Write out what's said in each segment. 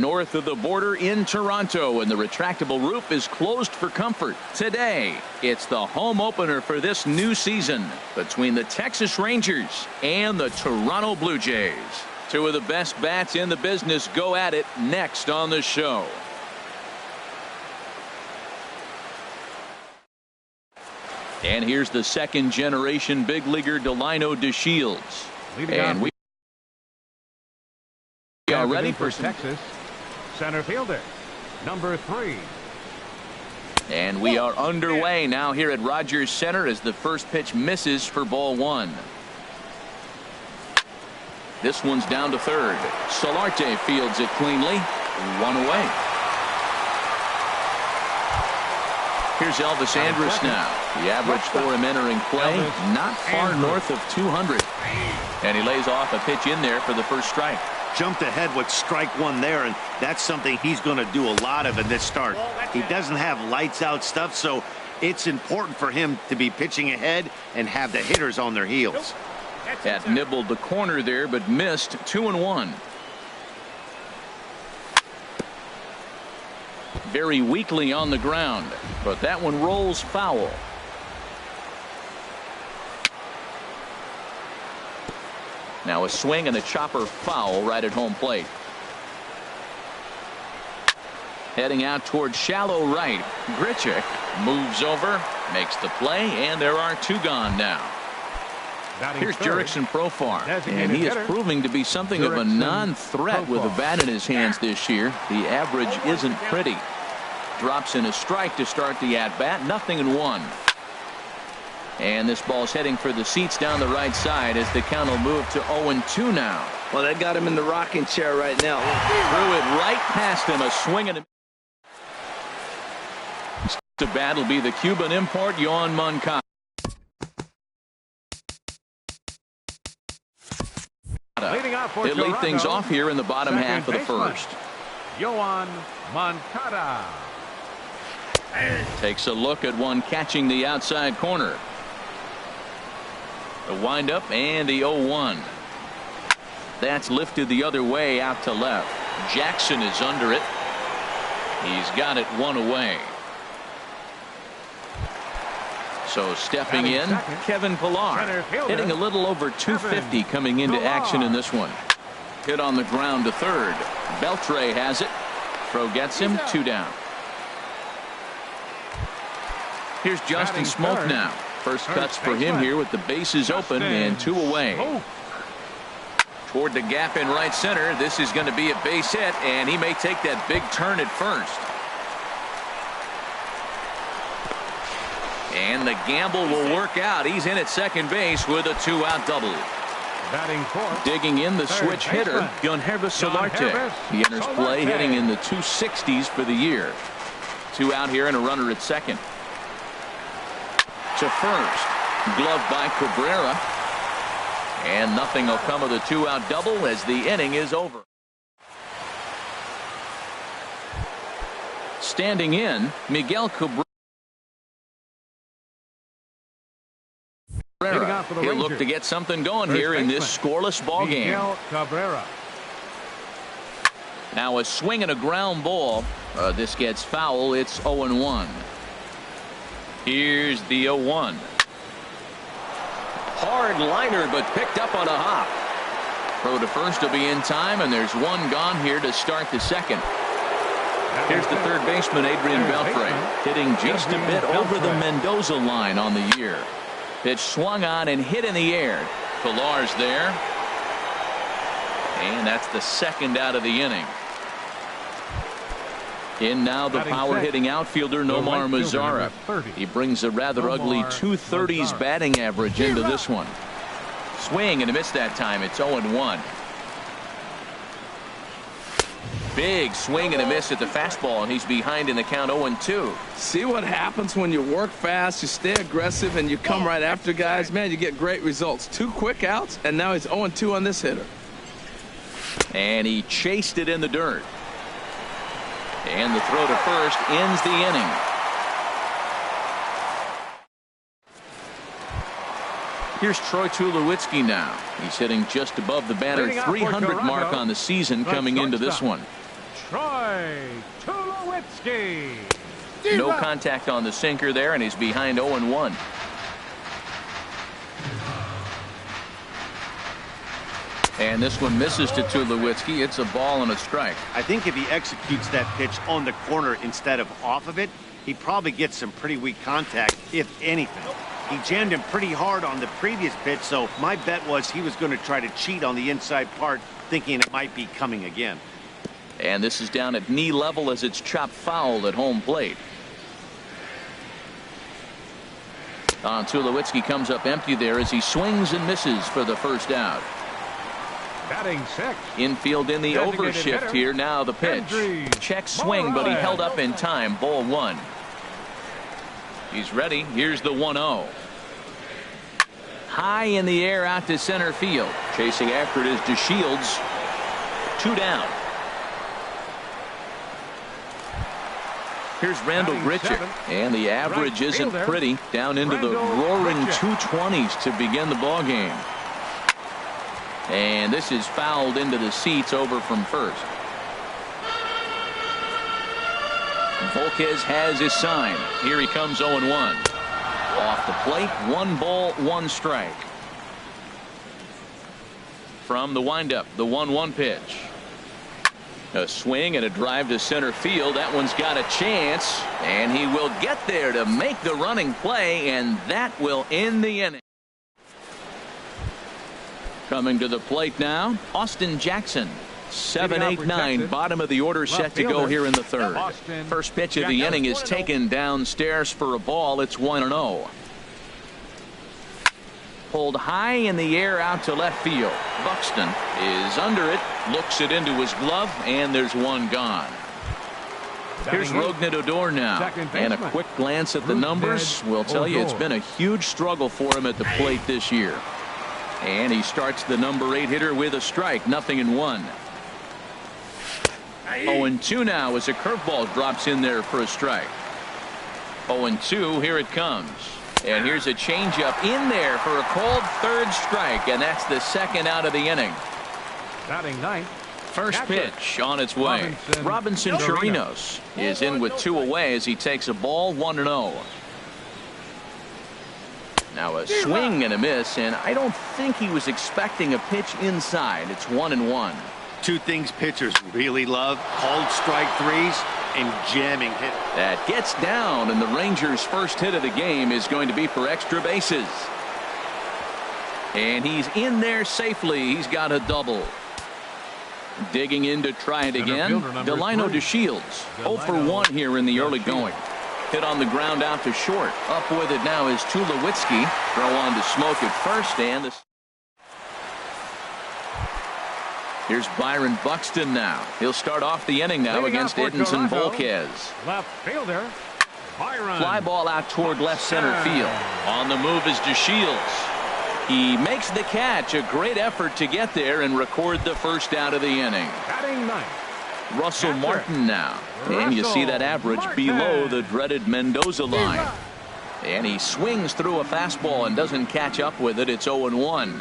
North of the border in Toronto, and the retractable roof is closed for comfort. Today, it's the home opener for this new season between the Texas Rangers and the Toronto Blue Jays. Two of the best bats in the business go at it next on the show. And here's the second generation big leaguer Delino DeShields. And we are ready for Texas. Center fielder, number 3. And we are underway now here at Rogers Center as the first pitch misses for ball 1. This one's down to third. Solarte fields it cleanly. 1 away. Here's Elvis Andrus now. The average for him entering play, not far north of 200. And he lays off a pitch in there for the first strike. Jumped ahead with strike 1 there, and that's something he's going to do a lot of in this start. He doesn't have lights out stuff, so it's important for him to be pitching ahead and have the hitters on their heels. That nibbled the corner there, but missed. 2-1. Very weakly on the ground, but that one rolls foul. Now a swing and a chopper foul right at home plate. Heading out towards shallow right. Grichuk moves over, makes the play, and there are 2 gone now. Here's Jurickson Profar, and he is proving to be something of a non-threat with a bat in his hands this year. The average isn't pretty. Drops in a strike to start the at-bat. 0-1. And this ball's heading for the seats down the right side as the count will move to 0-2 now. Well, that got him in the rocking chair right now. Threw it right past him. A swing and a to bat will be the Cuban import Yoan Moncada. They lead things off here in the bottom half of the first. Yoan Moncada takes a look at one catching the outside corner. The windup and the 0-1. That's lifted the other way out to left. Jackson is under it. He's got it 1 away. So stepping in, Kevin Pillar, hitting a little over 250 coming into action in this one. Hit on the ground to third. Beltre has it. Throw gets him. 2 down. Here's Justin Smoke now. First cuts for him here with the bases open and 2 away. Toward the gap in right center. This is going to be a base hit, and he may take that big turn at first. And the gamble will work out. He's in at second base with a 2-out double. Digging in the switch hitter, Yangervis Solarte. He enters play hitting in the 260s for the year. 2 out here and a runner at second. To first. Gloved by Cabrera. And nothing will come of the 2-out double as the inning is over. Standing in, Miguel Cabrera. He'll look to get something going here in this scoreless ball game. Now a swing and a ground ball. This gets foul. It's 0-1. Here's the 0-1. Hard liner, but picked up on a hop. Throw to first will be in time, and there's 1 gone here to start the second. Here's the third baseman, Adrian Beltre, hitting just a bit over the Mendoza line on the year. Pitch swung on and hit in the air. Pillar's there. And that's the 2nd out of the inning. In now the power hitting outfielder Nomar Mazara. He brings a rather ugly 230s batting average into this one. Swing and a miss that time. It's 0-1. Big swing and a miss at the fastball, and he's behind in the count 0-2. See what happens when you work fast, you stay aggressive, and you come right after guys. Man, you get great results. 2 quick outs, and now he's 0-2 on this hitter. And he chased it in the dirt. And the throw to first ends the inning. Here's Troy Tulowitzki now. He's hitting just above the banner 300 mark on the season coming into this one. Troy Tulowitzki. No contact on the sinker there, and he's behind 0-1. And this one misses to Tulowitzki. It's a ball and a strike. I think if he executes that pitch on the corner instead of off of it, he probably gets some pretty weak contact, if anything. He jammed him pretty hard on the previous pitch, so my bet was he was going to try to cheat on the inside part, thinking it might be coming again. And this is down at knee level as it's chopped foul at home plate. Tulowitzki comes up empty there as he swings and misses for the first out. Batting six. Infield in the overshift here. Now the pitch. Check swing, but he held up in time. Ball one. He's ready. Here's the 1-0. High in the air out to center field. Chasing after it is DeShields. 2 down. Here's Randall Grichuk, and the average isn't pretty. Down into the roaring 220s to begin the ball game. And this is fouled into the seats over from first. Volquez has his sign. Here he comes 0-1. Off the plate, 1 ball, 1 strike. From the windup, the 1-1 pitch. A swing and a drive to center field. That one's got a chance, and he will get there to make the running play, and that will end the inning. Coming to the plate now, Austin Jackson. 7, 8, 9, bottom of the order set to go here in the third. First pitch of the inning is taken downstairs for a ball. It's 1-0. Pulled high in the air out to left field. Buxton is under it, looks it into his glove, and there's one gone. Here's Rougned Odor now, and a quick glance at the numbers will tell you it's been a huge struggle for him at the plate this year. And he starts the number 8 hitter with a strike, 0-1. 0-2 now as a curveball drops in there for a strike. 0-2, here it comes. And here's a changeup in there for a called third strike, and that's the second out of the inning. Batting ninth. First pitch on its way. Robinson Chirinos is in with 2 away as he takes a ball, 1-0. Now a swing and a miss, and I don't think he was expecting a pitch inside. It's 1-1. 2 things pitchers really love: called strike threes and jamming hit. That gets down, and the Rangers' first hit of the game is going to be for extra bases. And he's in there safely. He's got a double. Digging in to try it again, Delino DeShields. 0 for 1 here in the early going. Hit on the ground out to short. Up with it now is Tulowitzki. Throw on to Smoke at first, and here's Byron Buxton now. He'll start off the inning now against Edinson Volquez. Left fielder, Byron. Fly ball out toward left center field. On the move is DeShields. He makes the catch. A great effort to get there and record the first out of the inning. Batting ninth. Russell Martin now. And you see that average below the dreaded Mendoza line. And he swings through a fastball and doesn't catch up with it. It's 0-1.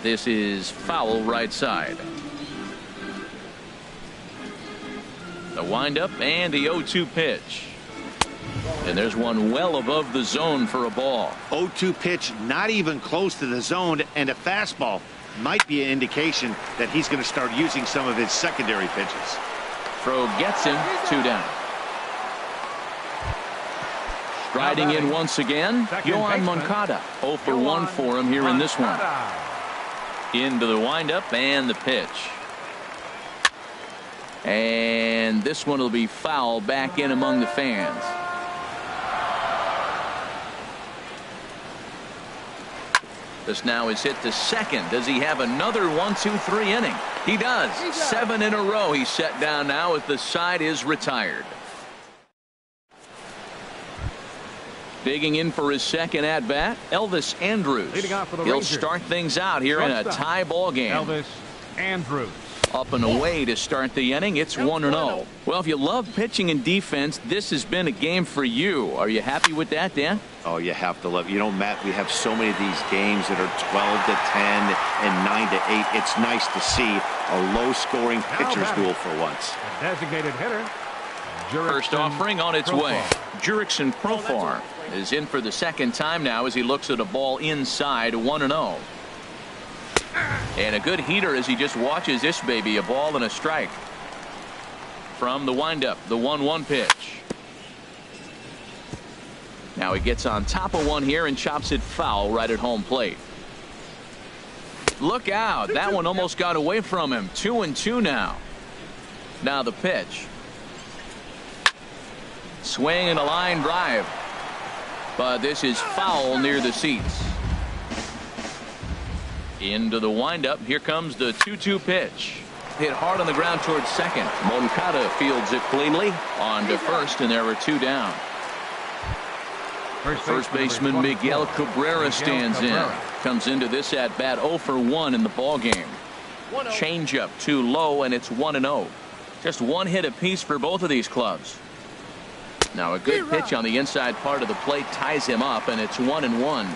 This is foul right side. The windup and the 0-2 pitch. And there's one well above the zone for a ball. 0-2 pitch, not even close to the zone, and a fastball might be an indication that he's going to start using some of his secondary pitches. Throw gets him, 2 down. Striding in once again, Yohan Moncada. 0 for 1 for him here in this one. Into the windup and the pitch. And this one will be foul back in among the fans. This now is hit to second. Does he have another 1-2-3 inning? He does. 7 in a row. He's set down now as the side is retired. Digging in for his second at bat, Elvis Andrus. He'll start things out here in a tie ball game. Elvis Andrus. Up and away to start the inning. It's 1-0. Well, if you love pitching and defense, this has been a game for you. Are you happy with that, Dan? Oh, you have to love it. You know, Matt, we have so many of these games that are 12-10 and 9-8. It's nice to see a low-scoring pitcher's duel for once. A designated hitter. First offering on its way. Jurickson Profar is in for the second time now as he looks at a ball inside. 1-0. And a good heater as he just watches this baby. A ball and a strike. From the windup, the 1-1 pitch. Now he gets on top of one here and chops it foul right at home plate. Look out. That one almost got away from him. 2-2 now. Now the pitch. Swing and a line drive. But this is foul near the seats. Into the windup. Here comes the 2-2 pitch. Hit hard on the ground towards second. Moncada fields it cleanly. On to first, and there are two down. First baseman Miguel Cabrera stands in. Comes into this at bat 0 for 1 in the ball game. Changeup too low, and it's 1-0. Just one hit apiece for both of these clubs. Now a good pitch on the inside part of the plate ties him up, and it's 1-1.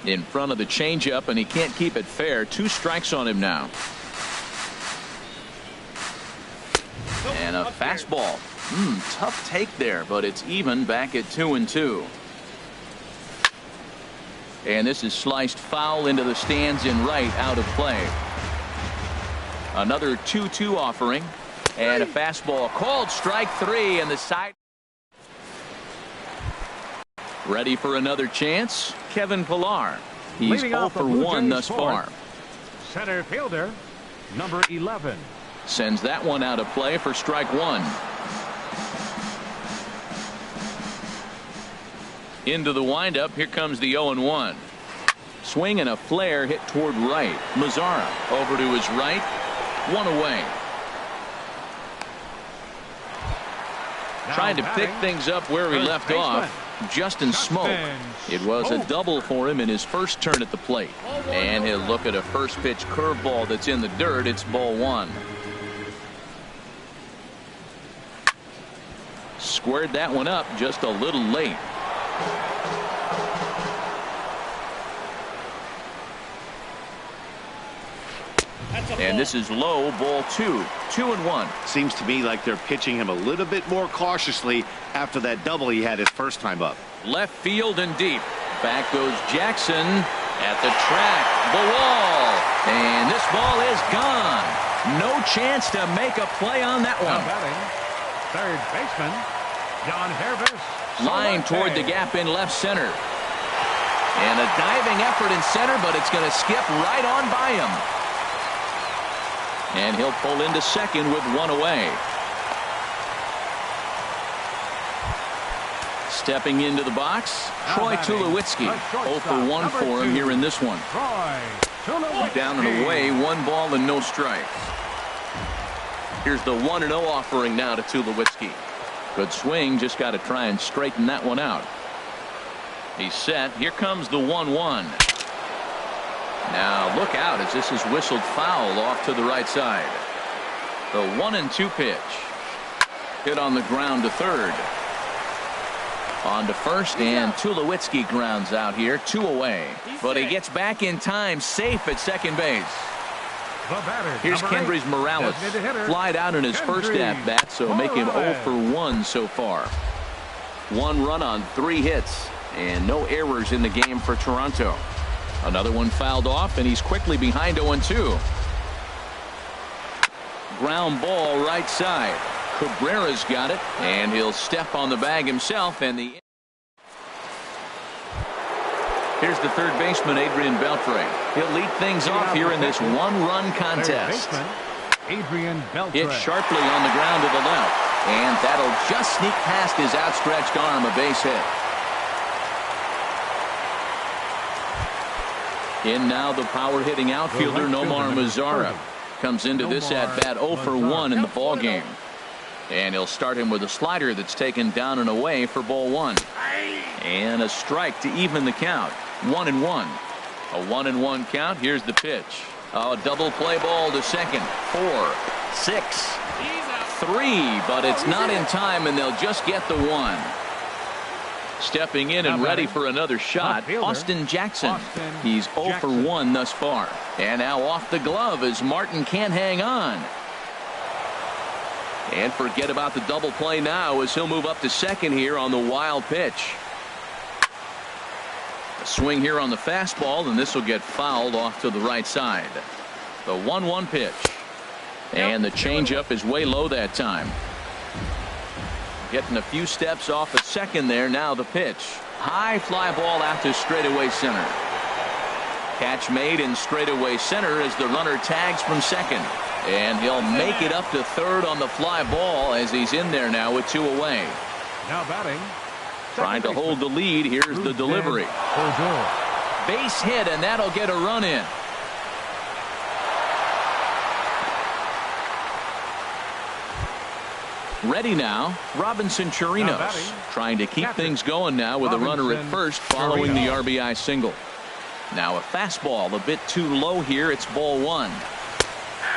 In front of the changeup, and he can't keep it fair. 2 strikes on him now. And a fastball. Tough take there, but it's even back at 2-2. And this is sliced foul into the stands in right, out of play. Another 2-2 offering. And a fastball called strike 3, and the side. Ready for another chance. Kevin Pillar. He's 0 for 1 thus far. Center fielder, number 11. Sends that one out of play for strike 1. Into the windup. Here comes the 0-1. Swing and a flare hit toward right. Mazzara over to his right. 1 away. Trying to pick things up where he left off. Justin Smoke. It was a double for him in his first turn at the plate. And he'll look at a first pitch curveball that's in the dirt. It's ball 1. Squared that one up just a little late. And this is low, ball 2. 2-1. Seems to me like they're pitching him a little bit more cautiously after that double he had his first time up. Left field and deep. Back goes Jackson at the track. The wall. And this ball is gone. No chance to make a play on that one. Third baseman, John Hervis. Line toward the gap in left center. And a diving effort in center, but it's going to skip right on by him. And he'll pull into second with 1 away. Stepping into the box, Troy Tulowitzki. 0 for 1 for him here in this one. Down and away, 1 ball and no strikes. Here's the 1-0 offering now to Tulowitzki. Good swing, just got to try and straighten that one out. He's set. Here comes the 1-1. Now look out as this is whistled foul off to the right side. The 1-2 pitch. Hit on the ground to third. On to first, and Tulowitzki grounds out here. 2 away. But he gets back in time, safe at second base. Here's Kendrys Morales. Flied out in his first at-bat, so make him 0 for 1 so far. 1 run on 3 hits, and no errors in the game for Toronto. Another one fouled off, and he's quickly behind 0-2. Ground ball right side. Cabrera's got it, and he'll step on the bag himself. And here's the third baseman, Adrian Beltre. He'll lead things off here in this 1-run contest. Hit sharply on the ground to the left, and that'll just sneak past his outstretched arm, a base hit. In now the power-hitting outfielder Nomar Mazzara. Comes into this at-bat 0 for 1 in the ball game. And he'll start him with a slider that's taken down and away for ball 1. And a strike to even the count. 1-1. A 1-1 count. Here's the pitch. Oh, double play ball to second. 4, 6, 3, but it's not in time, and they'll just get the one. Stepping in and ready for another shot, Austin Jackson. He's 0 for 1 thus far. And now off the glove as Martin can't hang on. And forget about the double play now as he'll move up to second here on the wild pitch. A swing here on the fastball, and this will get fouled off to the right side. The 1-1 pitch. And the changeup is way low that time. Getting a few steps off at second there. Now the pitch. High fly ball out to straightaway center. Catch made in straightaway center as the runner tags from second. And he'll make it up to third on the fly ball as he's in there now with 2 away. Now batting. Trying to hold the lead. Here's the delivery. Base hit, and that'll get a run in. Ready now, Robinson Chirinos trying to keep things going now with a runner at first following the RBI single. Now a fastball a bit too low here. It's ball 1.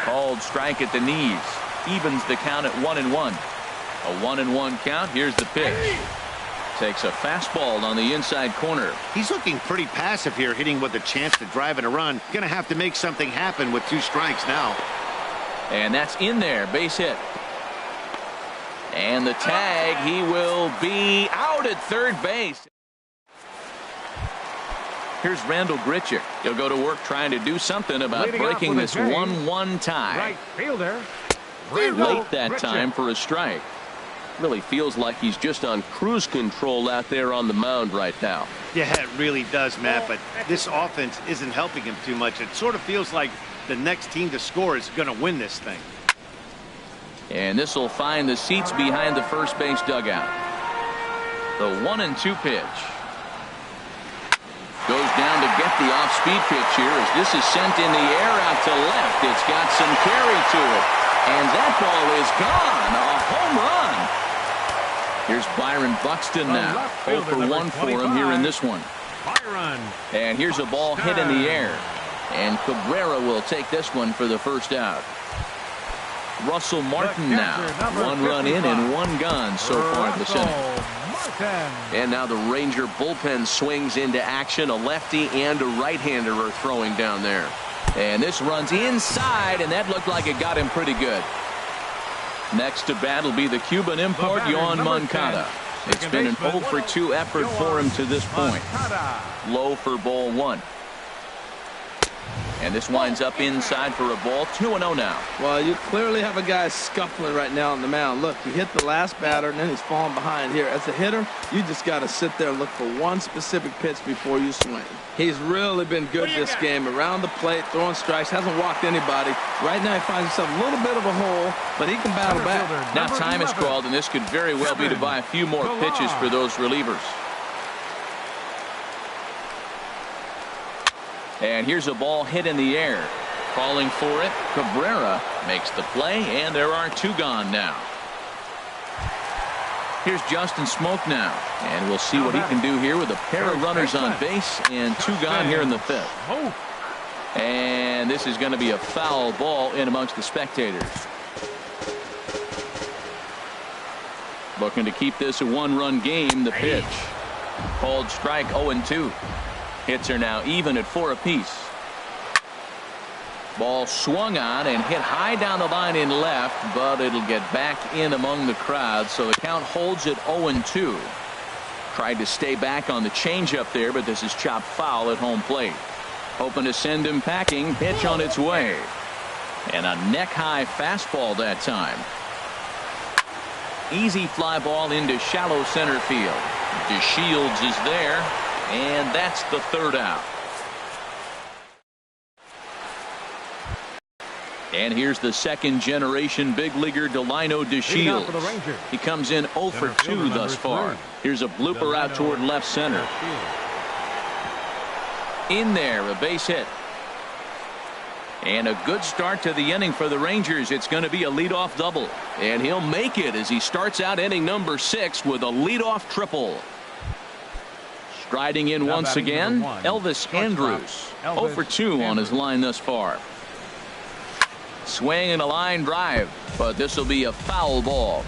Called strike at the knees. Evens the count at 1-1. A 1-1 count. Here's the pitch. Takes a fastball on the inside corner. He's looking pretty passive here, hitting with a chance to drive in a run. Gonna have to make something happen with 2 strikes now. And that's in there. Base hit. And the tag, he will be out at third base. Here's Randall Grichuk. He'll go to work trying to do something about breaking this 1-1 tie. Right fielder. Late that time for a strike. Really feels like he's just on cruise control out there on the mound right now. Yeah, it really does, Matt, but this offense isn't helping him too much. It sort of feels like the next team to score is going to win this thing. And this will find the seats behind the first base dugout. The 1-2 pitch. Goes down to get the off-speed pitch here as this is sent in the air out to left. It's got some carry to it. And that ball is gone. A home run. Here's Byron Buxton now. 0 for 1 for him here in this one. And here's a ball hit in the air. And Cabrera will take this one for the first out. Russell Martin now. 1 run in and 1 gone so far in this inning. And now the Ranger bullpen swings into action. A lefty and a right-hander are throwing down there. And this runs inside, and that looked like it got him pretty good. Next to bat will be the Cuban import, Yoan Moncada. It's been an 0 for 2 effort for him to this point. Low for ball 1. And this winds up inside for a ball. 2-0 now. Well, you clearly have a guy scuffling right now on the mound. Look, he hit the last batter, and then he's falling behind here. As a hitter, you just got to sit there and look for one specific pitch before you swing. He's really been good this game. Around the plate, throwing strikes, hasn't walked anybody. Right now, he finds himself a little bit of a hole, but he can battle back. Now time is called, and this could very well be to buy a few more pitches for those relievers. And here's a ball hit in the air. Calling for it, Cabrera makes the play, and there are 2 gone now. Here's Justin Smoak now, and we'll see what he can do here with a pair of runners on base and 2 gone here in the 5th. And this is going to be a foul ball in amongst the spectators. Looking to keep this a 1-run game. The pitch. Called strike 0-2. Hits are now even at 4 apiece. Ball swung on and hit high down the line in left, but it'll get back in among the crowd, so the count holds at 0-2. Tried to stay back on the changeup there, but this is chopped foul at home plate. Hoping to send him packing. Pitch on its way. And a neck-high fastball that time. Easy fly ball into shallow center field. DeShields is there. And that's the 3rd out. And here's the 2nd-generation big leaguer Delino DeShields. He comes in 0 for 2 thus far. Here's a blooper out toward left center. In there, a base hit. And a good start to the inning for the Rangers. It's going to be a leadoff double. And he'll make it as he starts out inning number 6 with a leadoff triple. Striding in once again, Elvis Andrus. 0 for 2 on his line thus far. Swing and a line drive, but this will be a foul ball.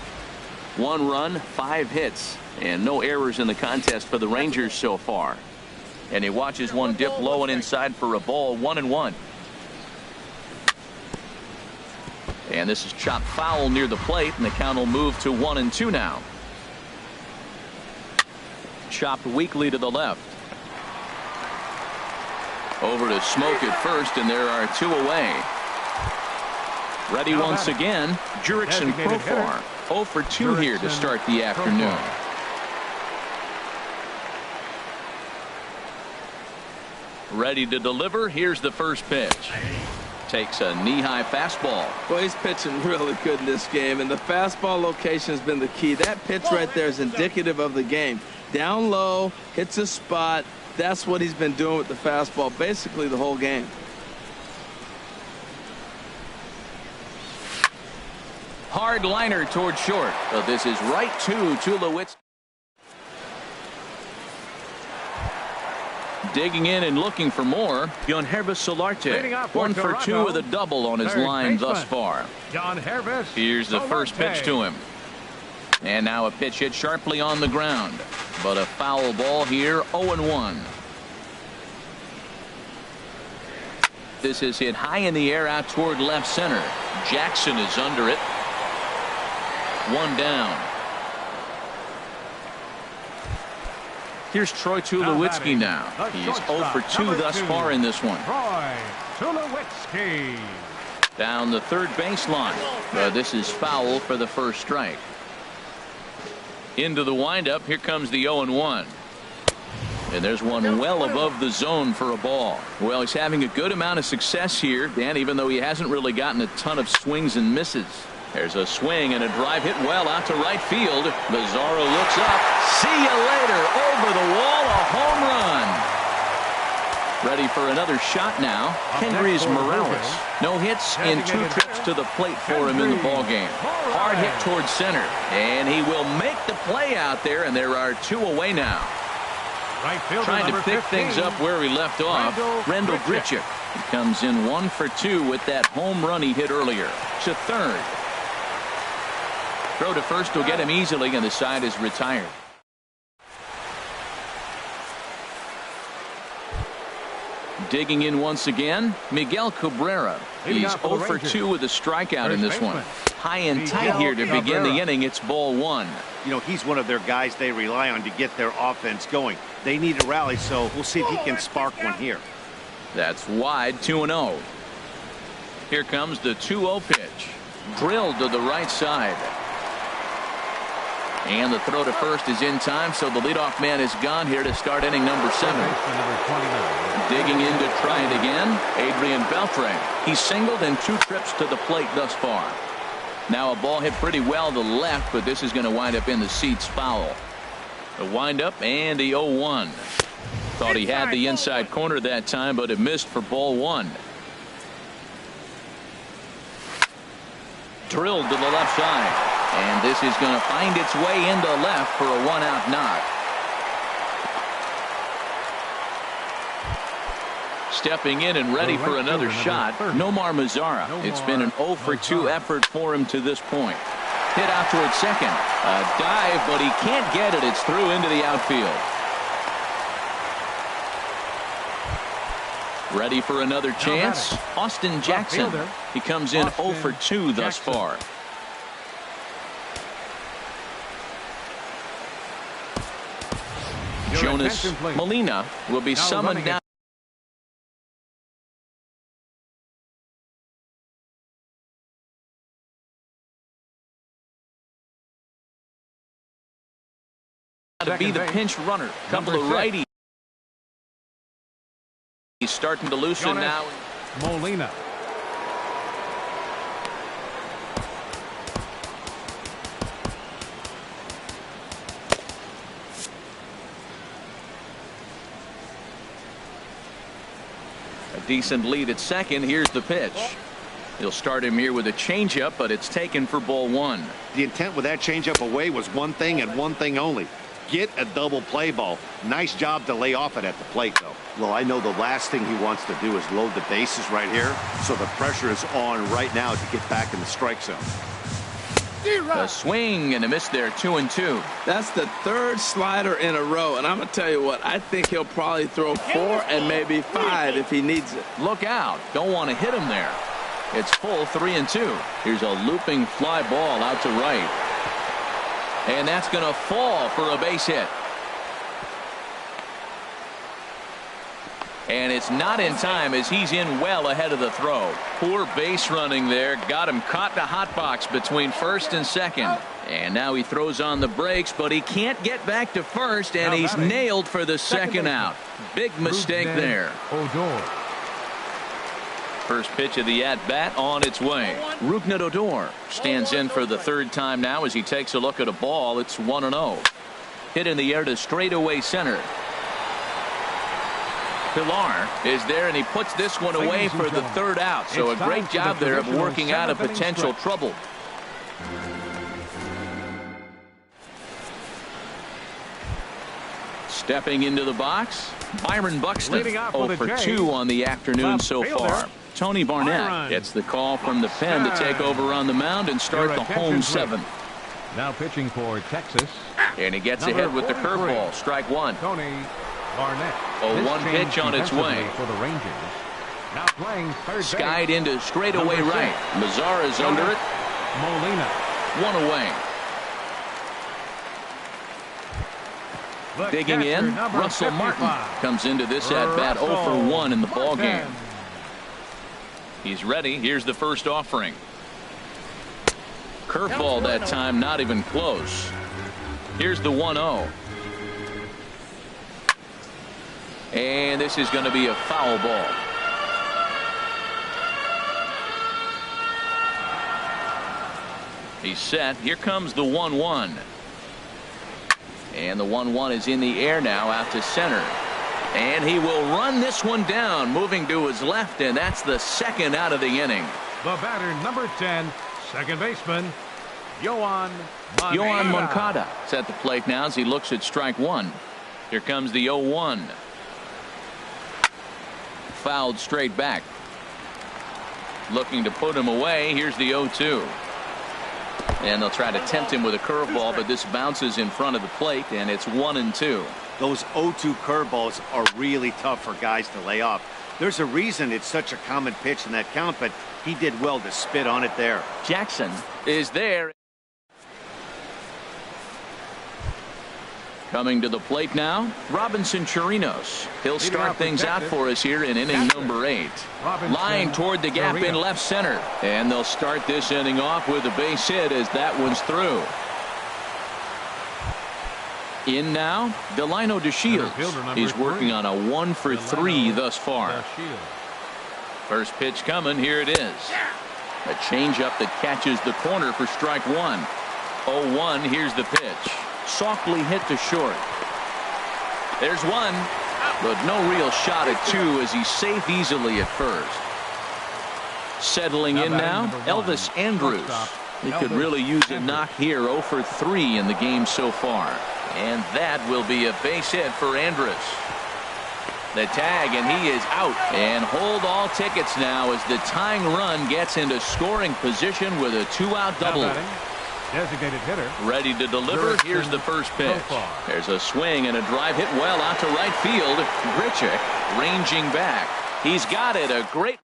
1 run, 5 hits, and no errors in the contest for the Rangers so far. And he watches one dip low and inside for a ball. 1-1. And this is chopped foul near the plate, and the count will move to 1-2 now. Chopped weakly to the left. Over to Smoke at first, and there are 2 away. Ready once again, Jurickson Profar. 0 for 2 here to start the afternoon. Ready to deliver. Here's the first pitch. Takes a knee-high fastball. Well, he's pitching really good in this game, and the fastball location has been the key. That pitch right there is indicative of the game. Down low, hits a spot. That's what he's been doing with the fastball basically the whole game. Hard liner toward short. So this is right to Tulowitzki. Digging in and looking for more, Yangervis Solarte. 1 for 2 with a double on his line thus far. Here's the first pitch to him. And now a pitch hit sharply on the ground. But a foul ball here, 0-1. This is hit high in the air out toward left center. Jackson is under it. 1 down. Here's Troy Tulowitzki now. He's 0 for 2 thus far in this one. Down the third baseline. This is foul for the first strike. Into the windup. Here comes the 0-1. And there's one well above the zone for a ball. Well, he's having a good amount of success here, Dan, even though he hasn't really gotten a ton of swings and misses. There's a swing and a drive hit well out to right field. Bizarro looks up. See you later. Over the wall, a home run. Ready for another shot now. Kendrys Morales. No hits in 2 trips to the plate for him in the ballgame. Hard hit towards center. And he will make the play out there, and there are 2 away now. Trying to pick things up where he left off. Rendell Grichuk. He comes in 1 for 2 with that home run he hit earlier. To third. Throw to first will get him easily, and the side is retired. Digging in once again, Miguel Cabrera. He's 0 for 2 with a strikeout in this one. High and tight here to begin the inning. It's ball 1. You know, he's one of their guys they rely on to get their offense going. They need a rally, so we'll see if he can spark one here. That's wide, 2-0. Here comes the 2-0 pitch. Drilled to the right side. And the throw to first is in time, so the leadoff man is gone here to start inning number 7. Digging in to try it again, Adrian Beltre. He's singled in 2 trips to the plate thus far. Now a ball hit pretty well to the left, but this is going to wind up in the seats foul. The windup and the 0-1. Thought he had the inside corner that time, but it missed for ball 1. Drilled to the left side. And this is going to find its way into left for a 1-out knock. Stepping in and ready for another shot, Nomar Mazara. It's been an 0 for 2 effort for him to this point. Hit out towards second. A dive, but he can't get it. It's through into the outfield. Ready for another chance. Austin Jackson. He comes in 0 for 2 thus far. Jonas Molina will be summoned now. To be the pinch runner. Couple of righties. He's starting to loosen now. Molina. A decent lead at second. Here's the pitch. He'll start him here with a changeup, but it's taken for ball 1. The intent with that changeup away was one thing and one thing only. get a double play ball. Nice job to lay off it at the plate, though. Well, I know the last thing he wants to do is load the bases right here, so the pressure is on right now to get back in the strike zone. A swing and a miss there, 2-2. That's the third slider in a row, and I'm going to tell you what, I think he'll probably throw 4 and maybe 5 if he needs it. Look out. Don't want to hit him there. It's full 3-2. Here's a looping fly ball out to right. And that's going to fall for a base hit. And it's not in time as he's in well ahead of the throw. Poor base running there. Got him caught in a hot box between first and second. And now he throws on the brakes, but he can't get back to first, and he's nailed for the second out. Big mistake there. First pitch of the at-bat on its way. Rougned Odor stands in for the third time now as he takes a look at a ball. It's 1-0. Hit in the air to straightaway center. Pilar is there, and he puts this one away for the third out. So a great job there of working out a potential trouble. Stepping into the box, Byron Buxton. 0 for 2 on the afternoon so far. Tony Barnett gets the call from the pen to take over on the mound and start the home seventh. Now pitching for Texas. And he gets ahead with the curveball. Strike one. Tony Barnett. A 1 pitch on its way. For the Rangers. Now playing third base. Skied into straightaway right. Mazara is under it. Molina. 1 away. Digging in, Russell Martin comes into this at-bat 0 for 1 in the ballgame. He's ready. Here's the first offering. Curveball that time, not even close. Here's the 1-0. And this is going to be a foul ball. He's set. Here comes the 1-1. And the 1-1 is in the air now out to center. And he will run this one down, moving to his left, and that's the second out of the inning. The batter, number 10, second baseman, Yoan Moncada is at the plate now as he looks at strike one. Here comes the 0-1. Fouled straight back. Looking to put him away. Here's the 0-2. And they'll try to tempt him with a curveball, but this bounces in front of the plate, and it's 1-2. Those 0-2 curveballs are really tough for guys to lay off. There's a reason it's such a common pitch in that count, but he did well to spit on it there. Jackson is there. Coming to the plate now, Robinson Chirinos. He'll start things out for us here in inning number 8. Line toward the gap in left center. And they'll start this inning off with a base hit as that one's through. In now, Delino DeShields. He's working on a 1 for 3 thus far. First pitch coming. Here it is. A changeup that catches the corner for strike one. 0-1. Here's the pitch. Softly hit to short. There's one, but no real shot at 2 as he's safe easily at first. Settling in now, Elvis Andrus. He could really use a knock here. 0 for 3 in the game so far. And that will be a base hit for Andrus. The tag, and he is out. And hold all tickets now as the tying run gets into scoring position with a 2-out double. Designated hitter. Ready to deliver. Here's the first pitch. There's a swing and a drive hit well out to right field. Grichuk ranging back. He's got it. A great.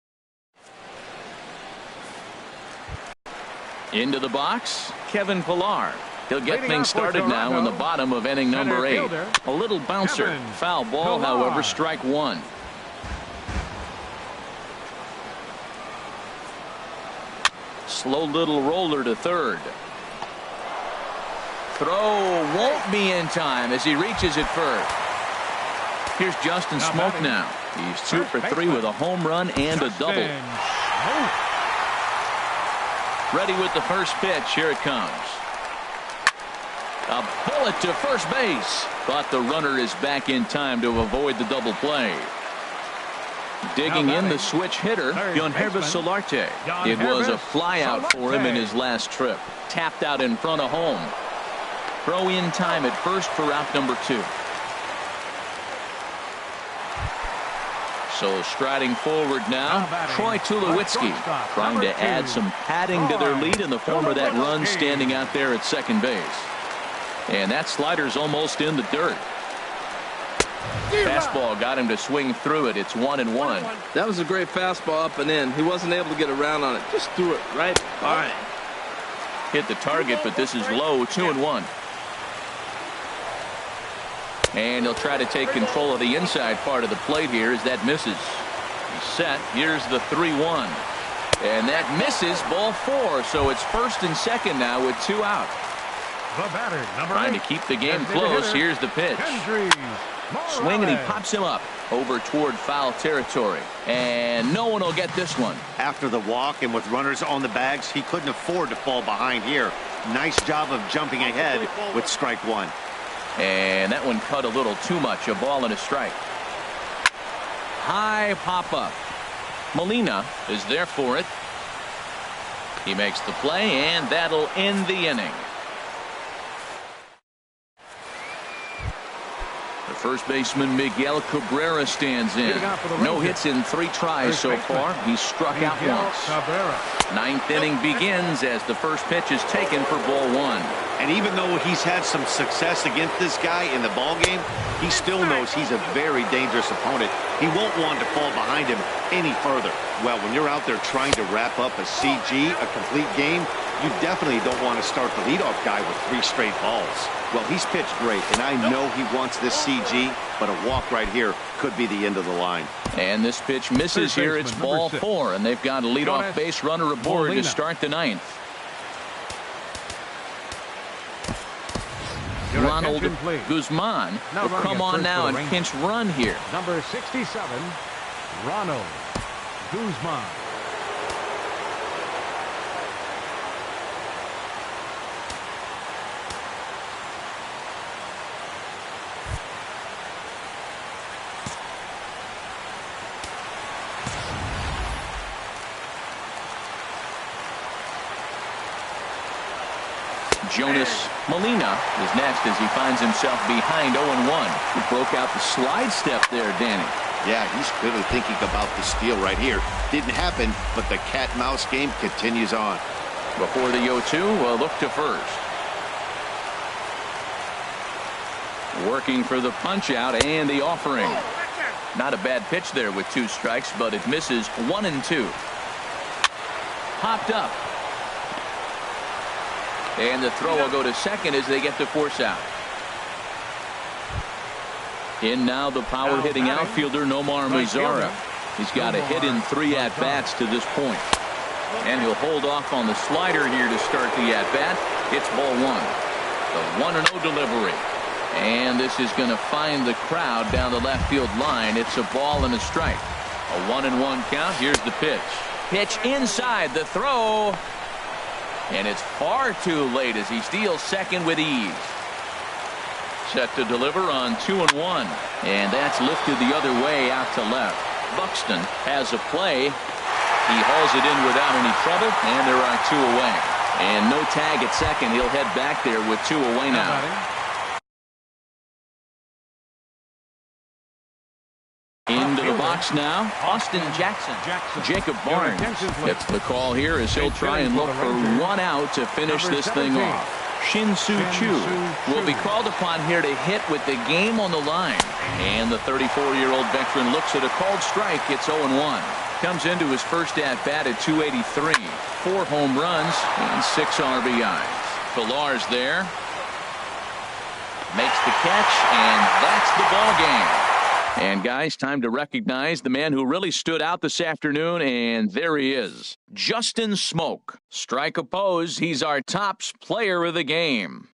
Into the box, Kevin Pilar. He'll get things started now in the bottom of inning number 8. A little bouncer. Foul ball, however, strike one. Slow little roller to third. Throw won't be in time as he reaches it first. Here's Justin Smoke now. He's 2 for 3 with a home run and a double. Ready with the first pitch. Here it comes. A bullet to first base. But the runner is back in time to avoid the double play. Digging in the switch hitter, Yangervis Solarte. It was a fly out for him in his last trip. Tapped out in front of home. Throw in time at first for route number 2. So striding forward now, Troy Tulowitzki trying to add some padding to their lead in the form of that run standing out there at second base. And that slider's almost in the dirt. Fastball got him to swing through it. It's 1-1. That was a great fastball up and in. He wasn't able to get around on it. Just threw it right by him. Hit the target, but this is low, 2-1. And he'll try to take control of the inside part of the plate here as that misses. He's set. Here's the 3-1. And that misses, ball 4. So it's first and second now with 2 out. The batter, number Trying 8. to keep the game close. Here's the pitch. Swing, and he pops him up over toward foul territory. And no one will get this one. After the walk and with runners on the bags, he couldn't afford to fall behind here. Nice job of jumping ahead with strike 1. And that one cut a little too much. A ball and a strike. High pop up. Molina is there for it. He makes the play, and that'll end the inning. The first baseman Miguel Cabrera stands in. No hits in 3 tries so far. He's struck out once. 9th inning begins as the first pitch is taken for ball 1. And even though he's had some success against this guy in the ballgame, he still knows he's a very dangerous opponent. He won't want to fall behind him any further. Well, when you're out there trying to wrap up a CG, a complete game, you definitely don't want to start the leadoff guy with 3 straight balls. Well, he's pitched great, and I know he wants this CG, but a walk right here could be the end of the line. And this pitch misses here. It's ball 4, and they've got a leadoff base runner aboard to start the 9th. Ronald Guzman will come on now and pinch run here. Number 67, Ronald Guzman. Jonas Molina is next as he finds himself behind 0-1. He broke out the slide step there, Danny. Yeah, he's clearly thinking about the steal right here. Didn't happen, but the cat-mouse game continues on. Before the 0-2, a look to first. Working for the punch-out and the offering. Not a bad pitch there with 2 strikes, but it misses 1-2. Popped up. And the throw will go to second as they get the force out. In now the power hitting outfielder Nomar Mazara. He's got a hit in 3 at-bats to this point. And he'll hold off on the slider here to start the at-bat. It's ball 1. The 1-0 delivery. And this is going to find the crowd down the left field line. It's a ball and a strike. A 1-1 count. Here's the pitch. Pitch inside, the throw. And it's far too late as he steals second with ease. Set to deliver on 2-1. And that's lifted the other way out to left. Buxton has a play. He hauls it in without any trouble, and there are 2 away. And no tag at second. He'll head back there with 2 away now. Into the box now, Austin Jackson. Jacob Barnes gets the call here as he'll try and look for 1 out to finish this thing off. Shin-Soo Choo will be called upon here to hit with the game on the line. And the 34-year-old veteran looks at a called strike. It's 0-1. Comes into his first at-bat at 283. 4 home runs and 6 RBIs. Pillar's there. Makes the catch, and that's the ball game. And guys, time to recognize the man who really stood out this afternoon, and there he is. Justin Smoke. Strike oppose. He's our tops player of the game.